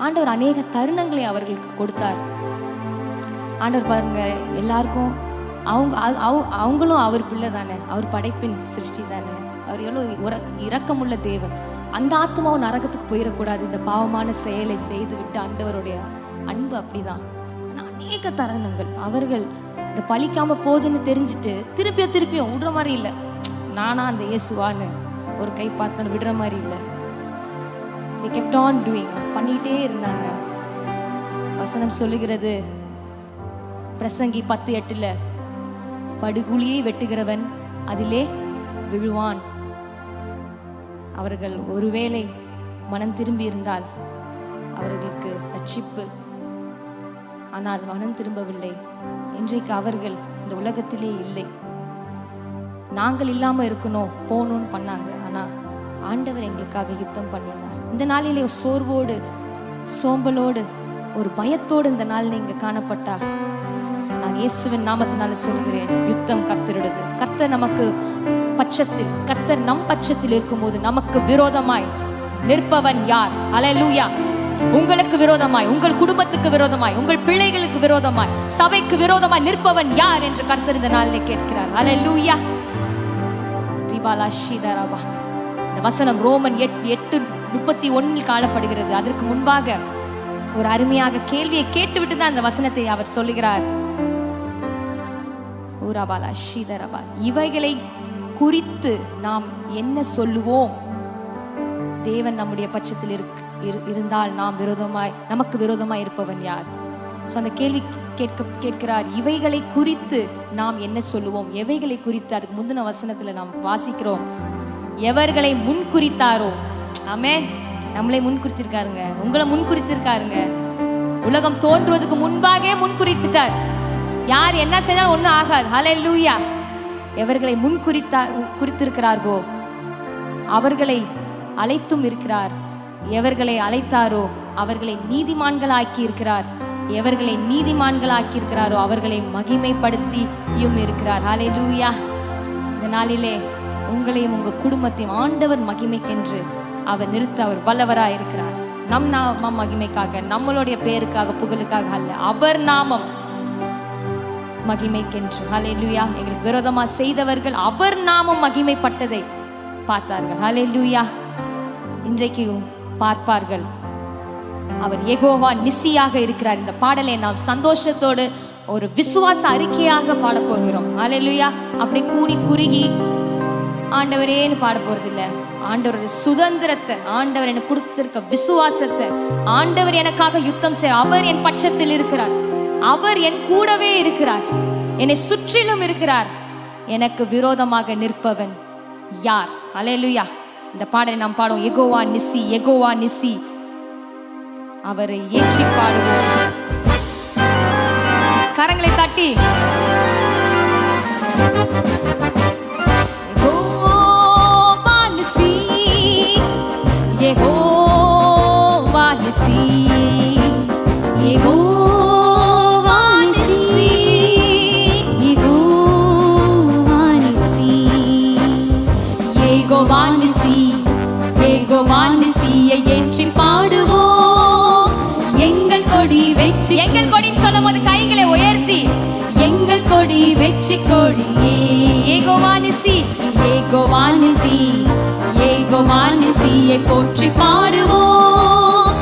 ஆண்டவர் அநேக தருணங்களை அவர்களுக்கு கொடுத்தார். ஆண்டவர் பாருங்க, எல்லாருக்கும் அவங்களும் அவர் பிள்ளை தானே, அவர் படைப்பின் சிருஷ்டி தானே, அவர் எவ்வளோ இரக்கமுள்ள தேவன். அந்த ஆத்மாவும் நரகத்துக்கு போயிடக்கூடாது. இந்த பாவமான செயலை செய்து விட்டு ஆண்டவருடைய அன்பு அப்படிதான். அநேக தருணங்கள் அவர்கள் இந்த பழிக்காம போகுதுன்னு தெரிஞ்சுட்டு திருப்பியும் விடுற மாதிரி இல்லை. நானா அந்த இயேசுவான்னு ஒரு கை பார்த்தா விடுற மாதிரி இல்லை. they kept on doing, பண்ணிட்டே இருந்தாங்க. வசனம் சொல்லுகிறது பிரசங்கி 10:8, படுகுழியை வெட்டுகிறவன் அதிலே விழுவான். அவர்கள் ஒருவேளை மனம் திரும்பி இருந்தால் அவர்களுக்கு ரட்சிப்பு. ஆனால் மனம் திரும்பவில்லை. இன்றைக்கு அவர்கள் இந்த உலகத்திலே இல்லை. நாங்கள் இல்லாம இருக்கணும் போகணும்னு பண்ணாங்க. ஆனா ஆண்டவர் எங்களுக்காக யுத்தம் பண்ணினார். இந்த நாளிலே சோர்வோடு சோம்பலோடு ஒரு பயத்தோடு இந்த நாள் நீங்க காணப்பட்டா, நான் இயேசுவின் நாமத்தினால சொல்கிறேன், யுத்தம் கர்த்தருடையது. கர்த்தர் நமக்கு பட்சத்தில், கர்த்தர் நம் பட்சத்தில் இருக்கும்போது நமக்கு விரோதமாய் நிற்பவன் யார்? அல்லேலூயா. உங்களுக்கு விரோதமாய், உங்கள் குடும்பத்துக்கு விரோதமாய், உங்கள் பிள்ளைகளுக்கு விரோதமாய், சபைக்கு விரோதமாய் நிற்பவன் யார் என்று கர்த்தர் இந்த நாளிலே கேட்கிறார். அல்லேலூயா. ரிபாலா ஷீதரபா. இந்த வசனம் ரோமன் 8:31 காணப்படுகிறது. அதற்கு முன்பாக ஒரு அருமையாக கேள்வியை கேட்டுவிட்டு தான் அந்த வசனத்தை அவர் சொல்லுகிறார். ஊராபாலா ஷீதரபா. இவைகளை குறித்து நாம் என்ன சொல்லுவோம்? தேவன் நம்முடைய பட்சத்தில் இருந்தால் நமக்கு விரோதமாய் இருப்பவன் யார்? அந்த கேள்வி கேட்கிறார். இவைகளை குறித்து நாம் என்ன சொல்லுவோம்? எவைகளை குறித்து? அதுக்கு முந்தின வசனத்துல நாம் வாசிக்கிறோம், எவர்களை முன் குறித்தாரோ. ஆமென். நம்மளை முன் குறித்திருக்காருங்க, உங்களை முன் குறித்திருக்காருங்க. உலகம் தோன்றுவதற்கு முன்பாகவே முன் குறித்துட்டார். யார் என்ன செய்தாலும் ஒன்றும் ஆகாது. ஹல்லேலூயா. எவர்களை முன் குறித்திருக்கிறார்களோ அவர்களை அழைத்தும் இருக்கிறார். எவர்களை அழைத்தாரோ அவர்களை நீதிமான்களாக்கி இருக்கிறார். எவர்களை நீதிமான்களாக்கி இருக்கிறாரோ அவர்களை மகிமைப்படுத்தியும் இருக்கிறார். ஹல்லேலூயா. இந்த நாளிலே உங்களையும் உங்க குடும்பத்தையும் ஆண்டவர் மகிமைக்கென்று அவர் நிறுத்த அவர் வல்லவராய் இருக்கிறார். நம் நாமம் மகிமைக்காக, நம்மளுடைய பேருக்காக, புகழுக்காக அல்ல, அவர் நாமம் மகிமைக்கென்று. ஹல்லேலூயா. எங்களுக்கு விரோதமா செய்தவர்கள் அவர் நாமம் மகிமைப்பட்டதை பார்த்தார்கள். ஹல்லேலூயா. இன்றைக்கு பார்ப்பார்கள் அவர் யெகோவா நிசியாக இருக்கிறார். இந்த பாடலை நாம் சந்தோஷத்தோடு ஒரு விசுவாச அறிக்கையாக பாடப் போகிறோம். ஹல்லேலூயா. அப்படி கூனி குறுகி ஆண்டவரேன்னு பாட போறது இல்லை. ஆண்டவருடைய சுதந்திரத்தை, ஆண்டவர் எனக்கு கொடுத்திருக்க விசுவாசத்தை, ஆண்டவர் எனக்காக யுத்தம் செய்ய, அவர் என் பட்சத்தில் இருக்கிறார், அவர் என் கூடவே இருக்கிறார், என்னை சுற்றிலும் இருக்கிறார், எனக்கு விரோதமாக நிற்பவன் யார்? ஹல்லேலூயா. இந்த பாடலை நாம் பாடுவோம். யெகோவா நிசி, யெகோவா நிசி, அவரை ஏற்றி பாடுவோம். கரங்களை தட்டி யெகோவா நிசி, யெகோவா நிசி, யெகோவா நிசி, யெகோவா நிசி, யெகோவா நிசி, யெகோவா நிசியை ஏற்றி பாடுவோம். எங்கள் கொடி வெற்றி, எங்கள் கொடி சொல்லும் போது கைகளை உயர்த்தி, எங்கள் கொடி வெற்றி கொடியே. யெகோவா நிசி, யெகோவா நிசி, யெகோவா நிசியை போற்றி பாடுவோம்.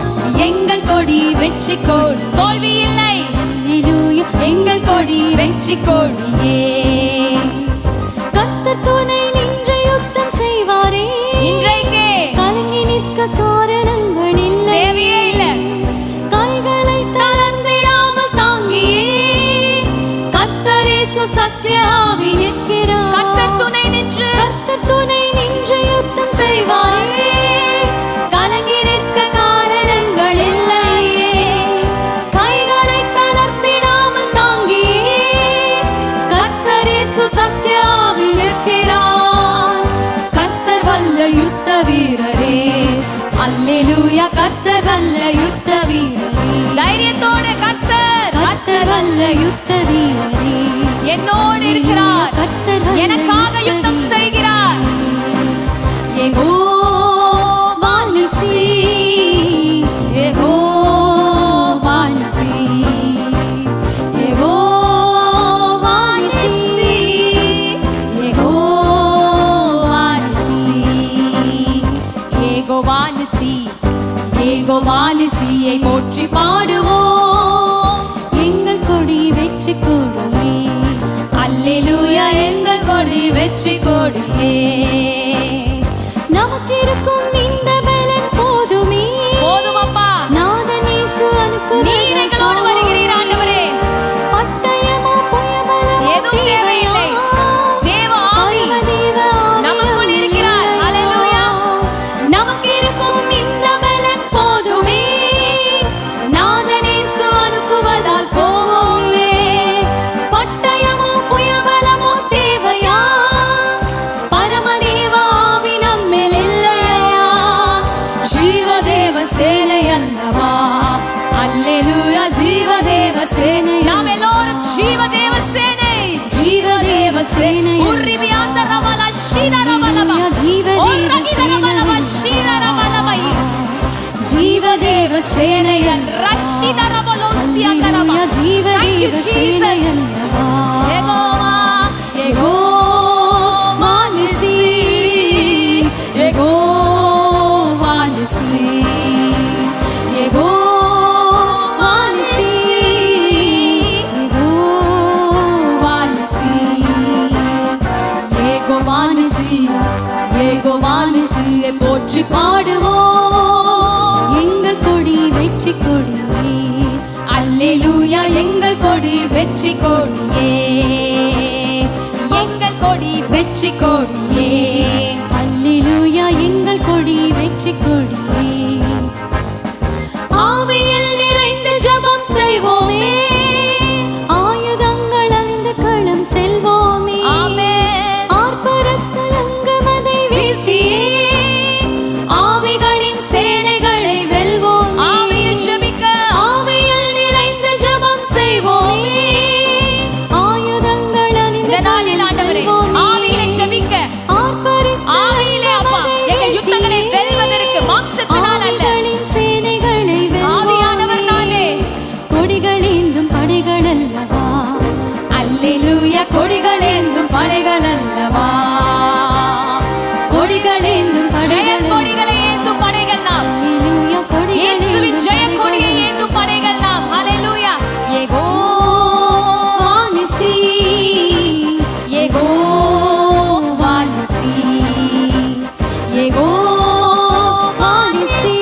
எங்கள் கொடி வெற்றி கொடி, தோல்வி இல்லை. ஹல்லேலூயா. எங்கள் கொடி வெற்றி கொடியே. கர்த்தர் துணை நின்று யுத்தம் செய்வாரே. இன்றைக்கு கலங்கி நிற்க காரணங்கள் இல்லை, தேவையே இல்லை. கைகளை தளர்ந்திடாமல் தாங்கியே கர்த்தர் இயேசு சத்திய ஆவி நிற்கிறார். கர்த்தர் துணை நின்று, கர்த்தர் துணை நின்று யுத்தம் செய்வாரே. கலங்கி நிற்க காரணங்கள் இல்லையே. கைகளை தளர்த்திடாமல் தாங்கியே கர்த்தர் இயேசு சத்திய ஆவி நிற்கிறார். கர்த்தர் வல்ல யுத்த வீரரே. அல்லேலூயா. கர்த்தர் வல்ல யுத்த வீரரே. தைரியத்தோடு கர்த்தர், கர்த்தர் வல்ல யுத்த வீரரே. என்னோடு இருக்கிறார், கர்த்தர் வல்ல எனக்காக யுத்தம் செய்கிறார். யெகோவா நிசி, யெகோவா நிசி, யெகோவா நிசி, வெற்றி கொடியே. நமக்கு இருக்கும் இந்த பலன் போதுமே. போதும் அப்பா. நாதன் இயேசு அனுப்புகிறார். நீர் எங்களோடு வருகிறீர் ஆண்டவரே. பட்டயமோ புயபலமோ எதுவும் தேவையில்லை. தேவ ஆவி நமக்குள் இருக்கிறார். ஹல்லேலூயா. நமக்கு இருக்கும் இந்த பலன் போதுமே. நாதன் இயேசு அனுப்புவதால் போவோமே. பட்டயமோ புயபலமோ தேவையா? பரமதேவ ஆவி நம்மேல் இல்லையா? ஜீவதேவ சேனை அல்லவா? அல்லேலூயா. ஜீவதேவ சேனை. நாம் எல்லோரும் ஜீவதேவ சேனை. ஜீவதேவ சேனை. உர்ரிபியாந்த ரமல ஷீதரமலவ. ஜீவதேவ ஷீதரமலவை. ஜீவதேவ சேனையல் ரஷிதரமலோசியந்தரம. Thank you, Jesus. Jehovah, Jehovah நிசி. Jehovah நிசி. Jehovah நிசி. Jehovah நிசி. Jehovah நிசி. Jehovah நிசியை போற்றி பாடுவோம். எங்கள் கொடி வெற்றி கொடியே. அல்லேலூயா. எங்கள் கொடி வெற்றி கொடியே. எங்கள் கொடி வெற்றி கொடியே. அல்லேலூயா. எங்கள் கொடி வெற்றி கொடியே. ஆவியில் நிறைந்த ஜெபம் செய்வோமே. ஆயுதங்கள் அணிந்த களம் செல்வோமே. ஆமென். ஆர்ப்பரத்தில் அங்கமதை வீழ்த்தியே ஆவிகளின் சேனைகளை வெல்வோம். ஆவியில் ஜெபிக்க ஆவியில் நிறைந்த ஜெபம் செய்வோமே. ஆயுதங்கள் அணிந்த இந்த நாளில் ஆண்டவரே ஆவியிலே ஜெபிக்க, ஆவியிலே அப்பா எங்கள் யுத்தங்களை வெல்வதற்கு மாம்சத்தினால் அல்ல, சேனைகளை ஆவியானவர்னாலே. கொடிகளேந்தும் படைகள் அல்லவா? அல்லேலூயா. கொடிகளேந்தும் படைகள் அல்லவா? கொடிகளேந்தும் படைகள். கொடிகளை ஏந்தும் படைகள் நாம். அல்லேலூயா. இயேசுவின் ஜெய கொடியை ஏந்தும் படைகள் நாம். ஹல்லேலூயா. யெகோவா நிசி. யெகோவா நிசி. யெகோவா நிசி.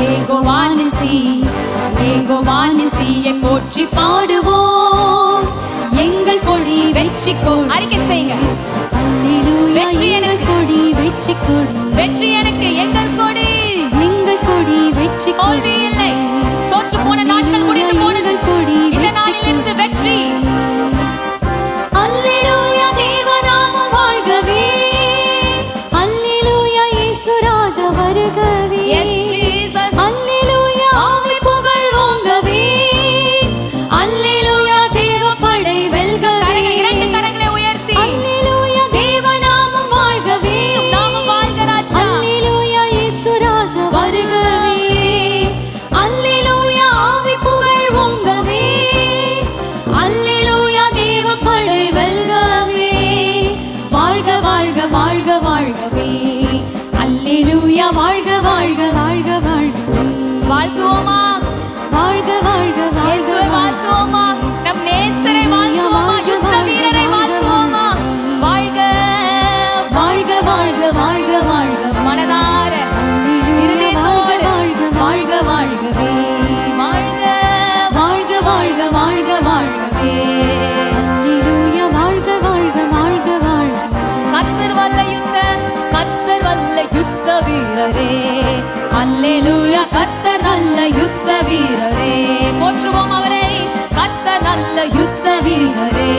யெகோவா நிசி. யெகோவா நிசியை போற்றி பாடுவோம். எங்கள் கொடி வெற்றி கொடி. அறிக்கை செய்யுங்க. அல்லேலூயா. வெற்றி எங்கள் எனக்கு. கொடி வெற்றி கொடி. வெற்றி எனக்கு. எங்கள் கொடி. எங்கள் கொடி வெற்றி தோல்வி இல்லை. தோற்று போன நாட்கள் முடிந்து போனது. இந்த நாளிலிருந்து வெற்றி. அல்லேலூயா. தேவநாமம் வாழ்கவே. அல்லேலூயா. இயேசு ராஜா வருகவே. Yes, Jesus. அல்லேலூயா. ஆவி புகழ் ஓங்கவே. அல்லேலூயா. தேவ படை வெல்க. கரங்களை, இரண்டு கரங்களை உயர்த்தி அல்லேலூயா. தேவநாமம் வாழ்கவே. நாமம் வாழ்க ராஜா. அல்லேலூயா. இயேசு ராஜா வருகவே. அல்லேலூயா. ஆவி புகழ் ஓங்கவே. அல்லேலூயா. தேவ படை வெல்கவே. வாழ்க வாழ்க வாழ்க வாழ்கவே. அல்லேலூயா. வாழ்க வாழ்க வாழ்க வாழ்க வாழ்த்துவோமா? வாழ்க வாழ்க இயேசுவை வாழ்த்துவோமா? நம் நேசரை வாழ்த்துவோமா? யுத்த வீரரை வாழ்த்துவோமா? வாழ்க வாழ்க வாழ்க வாழ்க வாழ்க. மனதார இருதயத்தோடு வாழ்க வாழ்கவே. வாழ்க வாழ்க வாழ்க வாழ்க வாழ்கவே. அல்லேலூயா. வாழ்க வாழ்க வாழ்க வாழ்க. கர்த்தர் வல்ல யுத்த வீரரே. அல்லேலூயா. கர்த்தர் நல்ல யுத்த வீரரே. போற்றுவோம் அவரை. கர்த்தர் நல்ல யுத்த வீரரே.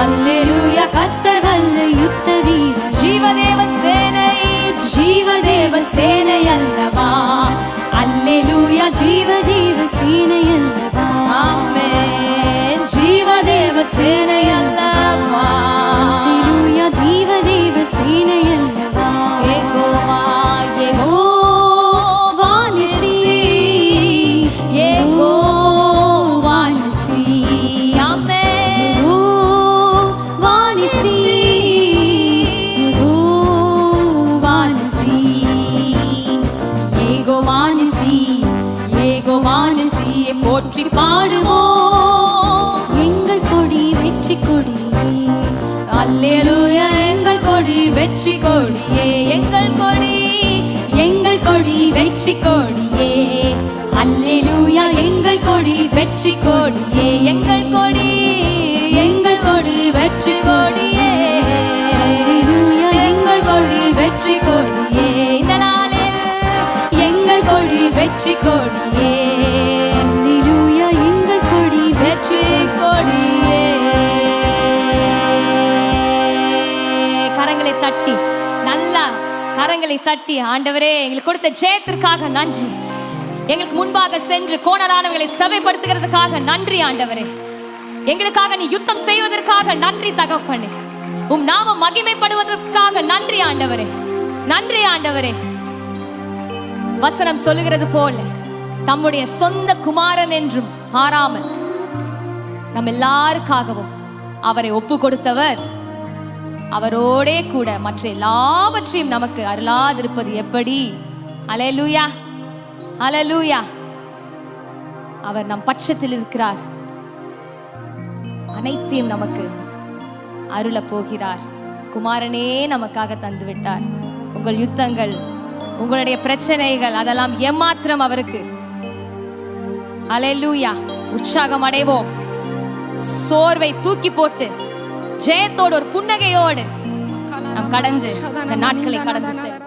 அல்லேலூயா. கர்த்தர் நல்ல யுத்த வீரர். ஜீவதேவ சேனை. ஜீவதேவ சேனை அல்லவா? அல்லேலூயா. ஜீவதேவ சேனை அல்லவா? ஆமென். ஜீவதேவ சேனை அல்லவா? அல்லேலூயா. ஜீவதேவ சேனை அல்லவா? யெகோவா. யெகோவா நிசி. யெகோவா நிசி. ஆமென். யெகோவா நிசி. யெகோவா நிசி. யெகோவா நிசி. யெகோவா நிசியை போற்றி பாடுவோம். அல்லேலூயா எங்கள் கொடி வெற்றி கொடியே, எங்கள் கொடி வெற்றி கொடியே. அல்லேலூயா எங்கள் கொடி வெற்றி கொடியே, எங்கள் கொடி வெற்றி கொடியே. அல்லேலூயா எங்கள் கொடி வெற்றி கொடியே, இந்த நாளில் எங்கள் கொடி வெற்றி கொடியே. அல்லேலூயா எங்கள் கொடி வெற்றி கொடியே. கரங்களை தட்டி, நல்லா கரங்களை தட்டி, ஆண்டவரே எங்களுக்கு கொடுத்த ஜெயத்திற்காக நன்றி. எங்களுக்கு முன்பாக சென்று கோணலானவர்களை சபைப்படுத்துகிறதுக்காக நன்றி ஆண்டவரே. எங்களுக்காக நீ யுத்தம் செய்வதற்காக நன்றி தகப்பனே. உம் நாமம் மகிமைப்படுவதற்காக நன்றி ஆண்டவரே, நன்றி ஆண்டவரே. வசனம் சொல்லுகிறது போல தம்முடைய சொந்த குமாரன் என்றும் பாராமல் நம் எல்லாருக்காகவும் அவரை ஒப்பு கொடுத்தவர் அவரோடே கூட மற்ற எல்லாவற்றையும் நமக்கு அருளாதிருப்பது எப்படி? அல்லேலூயா, அல்லேலூயா. அவர் நம் பட்சத்தில் இருக்கிறார், அனைத்தையும் நமக்கு அருள போகிறார். குமாரனே நமக்காக தந்து விட்டார். உங்கள் யுத்தங்கள், உங்களுடைய பிரச்சனைகள் அதெல்லாம் ஏமாத்திரம் அவருக்கு. அல்லேலூயா. உற்சாகம் அடைவோம், சோர்வை தூக்கி போட்டு ஜெயத்தோடு ஒரு புன்னகையோடு நாம் கடந்து இந்த நாட்களை கடந்து செல்வோம்.